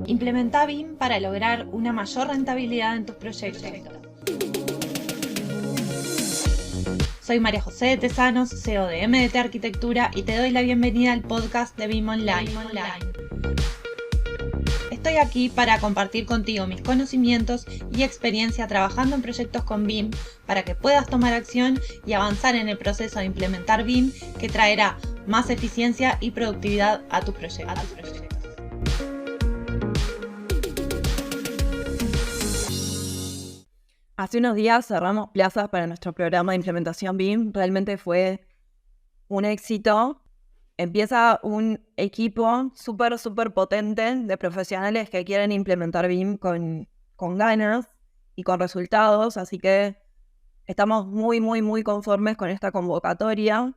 Implementa BIM para lograr una mayor rentabilidad en tus proyectos. Soy María José de Tesanos, CEO de MDT Arquitectura, y te doy la bienvenida al podcast de BIM Online. Estoy aquí para compartir contigo mis conocimientos y experiencia trabajando en proyectos con BIM para que puedas tomar acción y avanzar en el proceso de implementar BIM, que traerá más eficiencia y productividad a tus proyectos. Hace unos días cerramos plazas para nuestro programa de implementación BIM. Realmente fue un éxito. Empieza un equipo súper potente de profesionales que quieren implementar BIM con ganas y con resultados. Así que estamos muy conformes con esta convocatoria.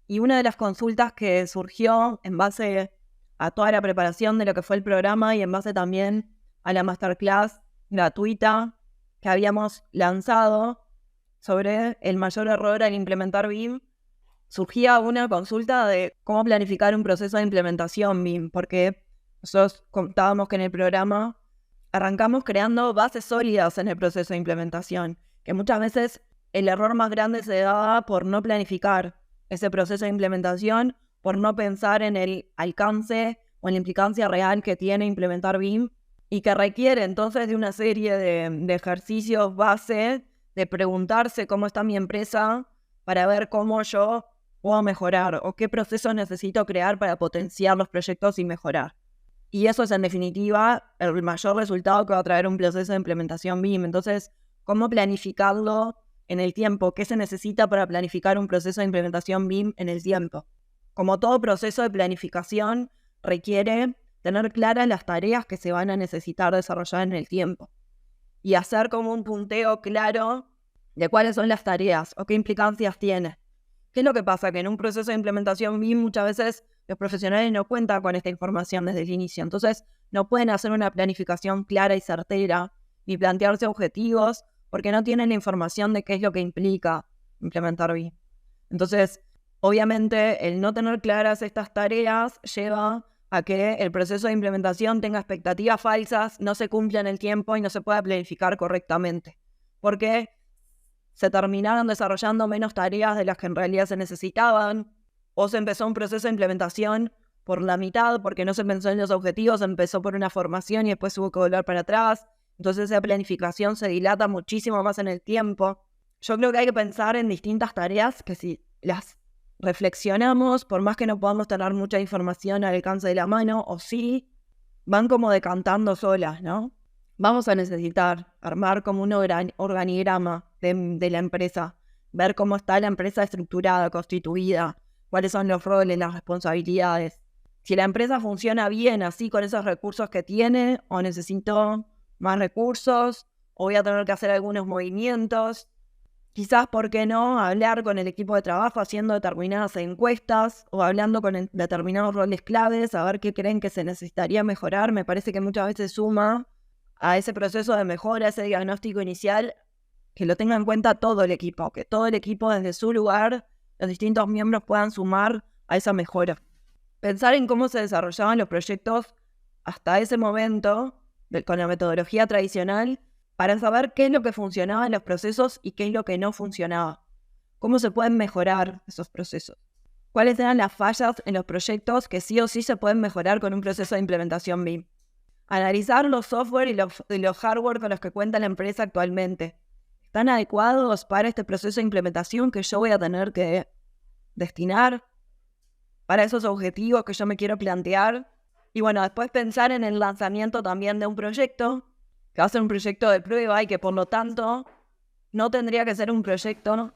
Y una de las consultas que surgió en base a toda la preparación de lo que fue el programa y en base también a la masterclass gratuita que habíamos lanzado sobre el mayor error al implementar BIM, surgía una consulta de cómo planificar un proceso de implementación BIM, porque nosotros contábamos que en el programa arrancamos creando bases sólidas en el proceso de implementación, que muchas veces el error más grande se daba por no planificar ese proceso de implementación, por no pensar en el alcance o en la implicancia real que tiene implementar BIM, y que requiere entonces de una serie de ejercicios base, de preguntarse cómo está mi empresa para ver cómo yo puedo mejorar o qué procesos necesito crear para potenciar los proyectos y mejorar. Y eso es en definitiva el mayor resultado que va a traer un proceso de implementación BIM. Entonces, ¿cómo planificarlo en el tiempo? ¿Qué se necesita para planificar un proceso de implementación BIM en el tiempo? Como todo proceso de planificación requiere tener claras las tareas que se van a necesitar desarrollar en el tiempo y hacer como un punteo claro de cuáles son las tareas o qué implicancias tiene. ¿Qué es lo que pasa? Que en un proceso de implementación BIM muchas veces los profesionales no cuentan con esta información desde el inicio, entonces no pueden hacer una planificación clara y certera ni plantearse objetivos porque no tienen la información de qué es lo que implica implementar BIM. Entonces, obviamente, el no tener claras estas tareas lleva a que el proceso de implementación tenga expectativas falsas, no se cumpla en el tiempo y no se pueda planificar correctamente, porque se terminaron desarrollando menos tareas de las que en realidad se necesitaban, o se empezó un proceso de implementación por la mitad porque no se pensó en los objetivos, se empezó por una formación y después hubo que volver para atrás, entonces esa planificación se dilata muchísimo más en el tiempo. Yo creo que hay que pensar en distintas tareas que si las reflexionamos, por más que no podamos tener mucha información al alcance de la mano, o sí, van como decantando solas, ¿no? Vamos a necesitar armar como un organigrama de la empresa, ver cómo está la empresa estructurada, constituida, cuáles son los roles, las responsabilidades. Si la empresa funciona bien así con esos recursos que tiene, o necesito más recursos, o voy a tener que hacer algunos movimientos. Quizás, ¿por qué no?, hablar con el equipo de trabajo haciendo determinadas encuestas o hablando con determinados roles claves, a ver qué creen que se necesitaría mejorar. Me parece que muchas veces suma a ese proceso de mejora, ese diagnóstico inicial, que lo tenga en cuenta todo el equipo, que todo el equipo desde su lugar, los distintos miembros puedan sumar a esa mejora. Pensar en cómo se desarrollaban los proyectos hasta ese momento, con la metodología tradicional, para saber qué es lo que funcionaba en los procesos y qué es lo que no funcionaba. Cómo se pueden mejorar esos procesos. Cuáles eran las fallas en los proyectos que sí o sí se pueden mejorar con un proceso de implementación BIM. Analizar los software y los hardware con los que cuenta la empresa actualmente. ¿Están adecuados para este proceso de implementación que yo voy a tener que destinar para esos objetivos que yo me quiero plantear? Y bueno, después pensar en el lanzamiento también de un proyecto, que va a ser un proyecto de prueba y que por lo tanto no tendría que ser un proyecto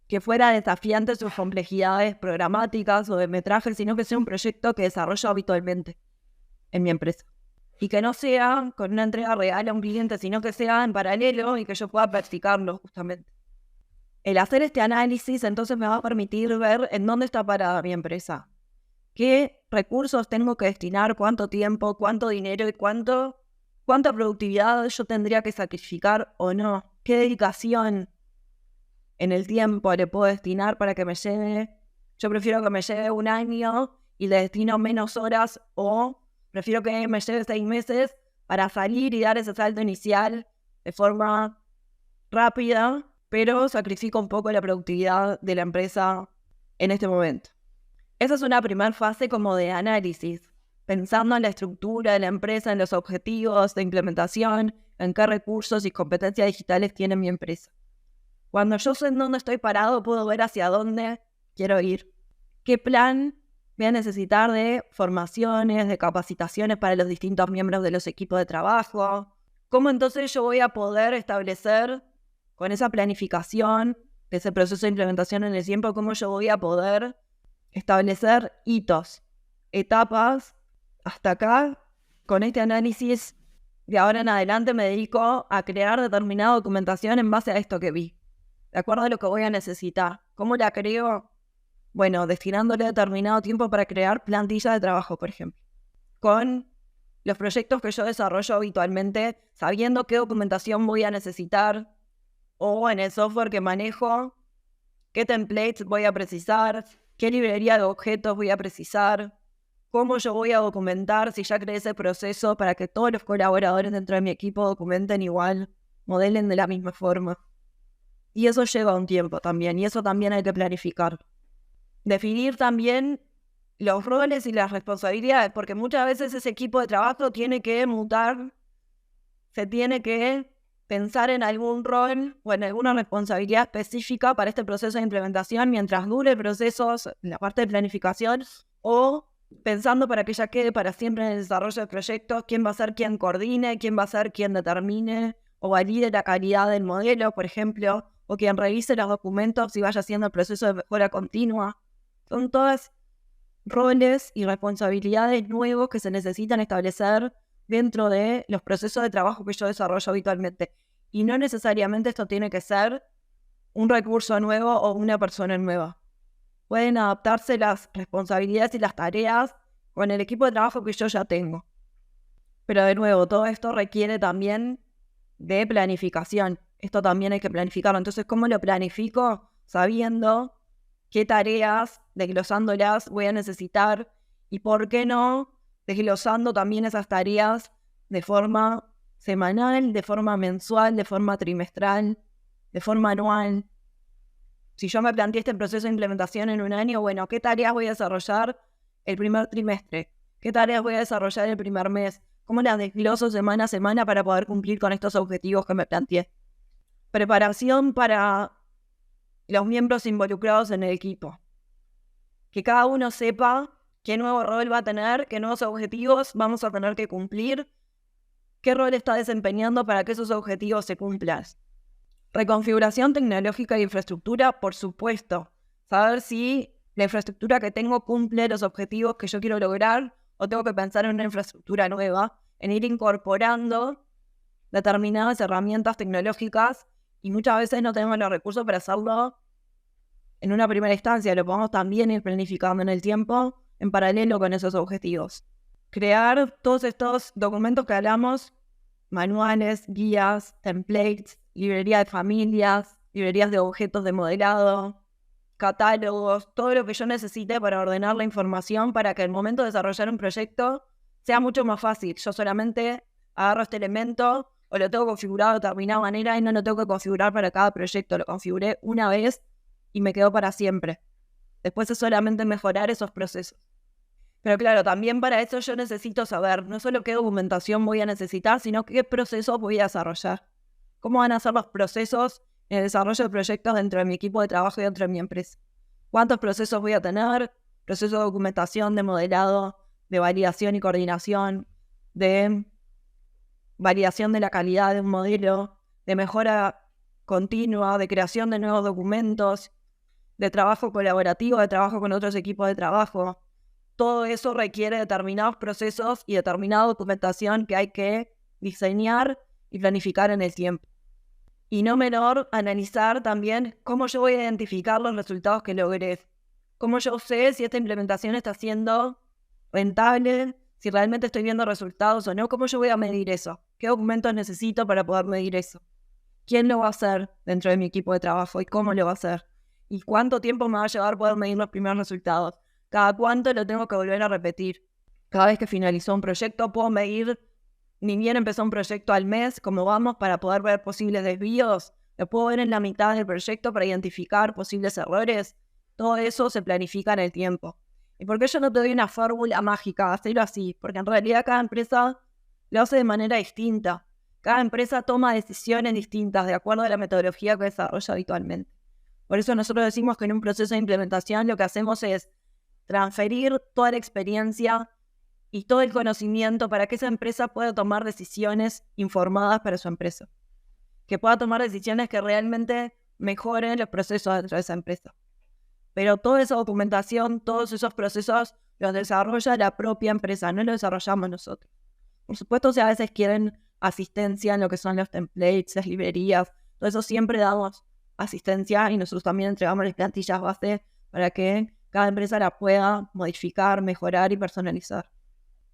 que fuera desafiante sus complejidades programáticas o de metraje, sino que sea un proyecto que desarrollo habitualmente en mi empresa. Y que no sea con una entrega real a un cliente, sino que sea en paralelo y que yo pueda practicarlo justamente. El hacer este análisis entonces me va a permitir ver en dónde está parada mi empresa. ¿Qué recursos tengo que destinar? ¿Cuánto tiempo? ¿Cuánto dinero? ¿Y cuánta productividad yo tendría que sacrificar o no? ¿Qué dedicación en el tiempo le puedo destinar para que me lleve? Yo prefiero que me lleve un año y le destino menos horas, o Prefiero que me lleve 6 meses para salir y dar ese salto inicial de forma rápida, pero sacrifico un poco la productividad de la empresa en este momento. Esa es una primera fase como de análisis, pensando en la estructura de la empresa, en los objetivos de implementación, en qué recursos y competencias digitales tiene mi empresa. Cuando yo sé en dónde estoy parado, puedo ver hacia dónde quiero ir. ¿Qué plan voy a necesitar de formaciones, de capacitaciones para los distintos miembros de los equipos de trabajo? ¿Cómo entonces yo voy a poder establecer con esa planificación de ese proceso de implementación en el tiempo, cómo yo voy a poder establecer hitos, etapas? Hasta acá, con este análisis, de ahora en adelante me dedico a crear determinada documentación en base a esto que vi, de acuerdo a lo que voy a necesitar. ¿Cómo la creo? Bueno, destinándole determinado tiempo para crear plantillas de trabajo, por ejemplo, con los proyectos que yo desarrollo habitualmente, sabiendo qué documentación voy a necesitar, o en el software que manejo, qué templates voy a precisar, qué librería de objetos voy a precisar, cómo yo voy a documentar si ya creé ese proceso para que todos los colaboradores dentro de mi equipo documenten igual, modelen de la misma forma. Y eso lleva un tiempo también, y eso también hay que planificar. Definir también los roles y las responsabilidades, porque muchas veces ese equipo de trabajo tiene que mutar, se tiene que pensar en algún rol o en alguna responsabilidad específica para este proceso de implementación mientras dure el proceso, la parte de planificación, o pensando para que ya quede para siempre en el desarrollo de proyectos, quién va a ser quien coordine, quién va a ser quien determine o valide la calidad del modelo, por ejemplo, o quien revise los documentos y vaya haciendo el proceso de mejora continua. Son todas roles y responsabilidades nuevos que se necesitan establecer dentro de los procesos de trabajo que yo desarrollo habitualmente. Y no necesariamente esto tiene que ser un recurso nuevo o una persona nueva. Pueden adaptarse las responsabilidades y las tareas con el equipo de trabajo que yo ya tengo. Pero de nuevo, todo esto requiere también de planificación. Esto también hay que planificarlo. Entonces, ¿cómo lo planifico? Sabiendo qué tareas, desglosándolas, voy a necesitar y por qué no desglosando también esas tareas de forma semanal, de forma mensual, de forma trimestral, de forma anual. Si yo me planteé este proceso de implementación en un año, bueno, ¿qué tareas voy a desarrollar el primer trimestre? ¿Qué tareas voy a desarrollar el primer mes? ¿Cómo las desgloso semana a semana para poder cumplir con estos objetivos que me planteé? Preparación para los miembros involucrados en el equipo. Que cada uno sepa qué nuevo rol va a tener, qué nuevos objetivos vamos a tener que cumplir, qué rol está desempeñando para que esos objetivos se cumplan. Reconfiguración tecnológica de infraestructura, por supuesto. Saber si la infraestructura que tengo cumple los objetivos que yo quiero lograr o tengo que pensar en una infraestructura nueva, en ir incorporando determinadas herramientas tecnológicas y muchas veces no tenemos los recursos para hacerlo en una primera instancia. Lo podemos también ir planificando en el tiempo en paralelo con esos objetivos. Crear todos estos documentos que hablamos, manuales, guías, templates, librería de familias, librerías de objetos de modelado, catálogos, todo lo que yo necesite para ordenar la información para que al momento de desarrollar un proyecto sea mucho más fácil. Yo solamente agarro este elemento o lo tengo configurado de determinada manera y no lo tengo que configurar para cada proyecto. Lo configuré una vez y me quedó para siempre. Después es solamente mejorar esos procesos. Pero claro, también para eso yo necesito saber no solo qué documentación voy a necesitar, sino qué procesos voy a desarrollar. ¿Cómo van a ser los procesos en el desarrollo de proyectos dentro de mi equipo de trabajo y dentro de mi empresa? ¿Cuántos procesos voy a tener? Procesos de documentación, de modelado, de validación y coordinación, de validación de la calidad de un modelo, de mejora continua, de creación de nuevos documentos, de trabajo colaborativo, de trabajo con otros equipos de trabajo. Todo eso requiere determinados procesos y determinada documentación que hay que diseñar y planificar en el tiempo. Y no menor, analizar también cómo yo voy a identificar los resultados que logré. Cómo yo sé si esta implementación está siendo rentable, si realmente estoy viendo resultados o no. ¿Cómo yo voy a medir eso? ¿Qué documentos necesito para poder medir eso? ¿Quién lo va a hacer dentro de mi equipo de trabajo y cómo lo va a hacer? ¿Y cuánto tiempo me va a llevar poder medir los primeros resultados? ¿Cada cuánto lo tengo que volver a repetir? Cada vez que finalizó un proyecto puedo medir, ni bien empezó un proyecto al mes, cómo vamos para poder ver posibles desvíos. Lo puedo ver en la mitad del proyecto para identificar posibles errores. Todo eso se planifica en el tiempo. ¿Y por qué yo no te doy una fórmula mágica? Hacerlo así, porque en realidad cada empresa lo hace de manera distinta. Cada empresa toma decisiones distintas de acuerdo a la metodología que desarrolla habitualmente. Por eso nosotros decimos que en un proceso de implementación lo que hacemos es transferir toda la experiencia y todo el conocimiento para que esa empresa pueda tomar decisiones informadas para su empresa. Que pueda tomar decisiones que realmente mejoren los procesos dentro de esa empresa. Pero toda esa documentación, todos esos procesos los desarrolla la propia empresa, no los desarrollamos nosotros. Por supuesto, si a veces quieren asistencia en lo que son los templates, las librerías, todo eso siempre damos asistencia y nosotros también entregamos las plantillas base para que cada empresa la pueda modificar, mejorar y personalizar.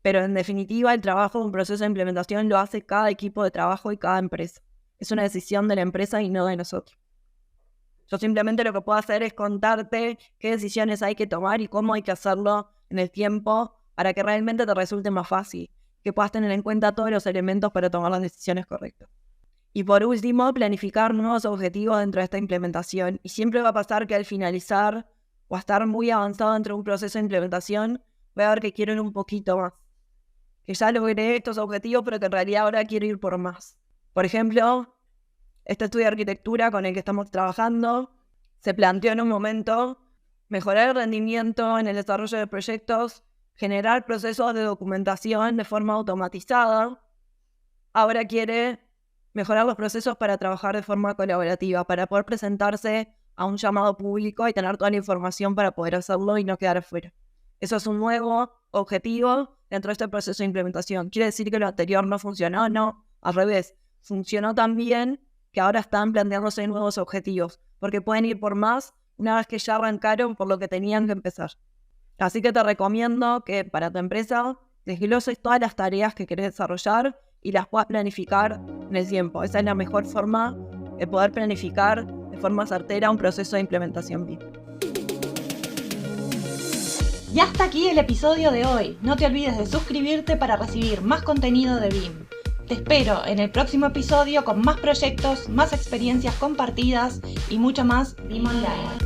Pero en definitiva, el trabajo de un proceso de implementación lo hace cada equipo de trabajo y cada empresa. Es una decisión de la empresa y no de nosotros. Yo simplemente lo que puedo hacer es contarte qué decisiones hay que tomar y cómo hay que hacerlo en el tiempo para que realmente te resulte más fácil, que puedas tener en cuenta todos los elementos para tomar las decisiones correctas. Y por último, planificar nuevos objetivos dentro de esta implementación. Y siempre va a pasar que al finalizar o a estar muy avanzado dentro de un proceso de implementación, voy a ver que quiero ir un poquito más. Que ya logré estos objetivos, pero que en realidad ahora quiero ir por más. Por ejemplo, este estudio de arquitectura con el que estamos trabajando se planteó en un momento mejorar el rendimiento en el desarrollo de proyectos, generar procesos de documentación de forma automatizada. Ahora quiere mejorar los procesos para trabajar de forma colaborativa, para poder presentarse a un llamado público y tener toda la información para poder hacerlo y no quedar afuera. Eso es un nuevo objetivo dentro de este proceso de implementación. ¿Quiere decir que lo anterior no funcionó? No, al revés. Funcionó tan bien que ahora están planteándose nuevos objetivos, porque pueden ir por más una vez que ya arrancaron por lo que tenían que empezar. Así que te recomiendo que para tu empresa desgloses todas las tareas que querés desarrollar y las puedas planificar en el tiempo. Esa es la mejor forma de poder planificar de forma certera un proceso de implementación BIM. Y hasta aquí el episodio de hoy. No te olvides de suscribirte para recibir más contenido de BIM. Te espero en el próximo episodio con más proyectos, más experiencias compartidas y mucho más BIM Online.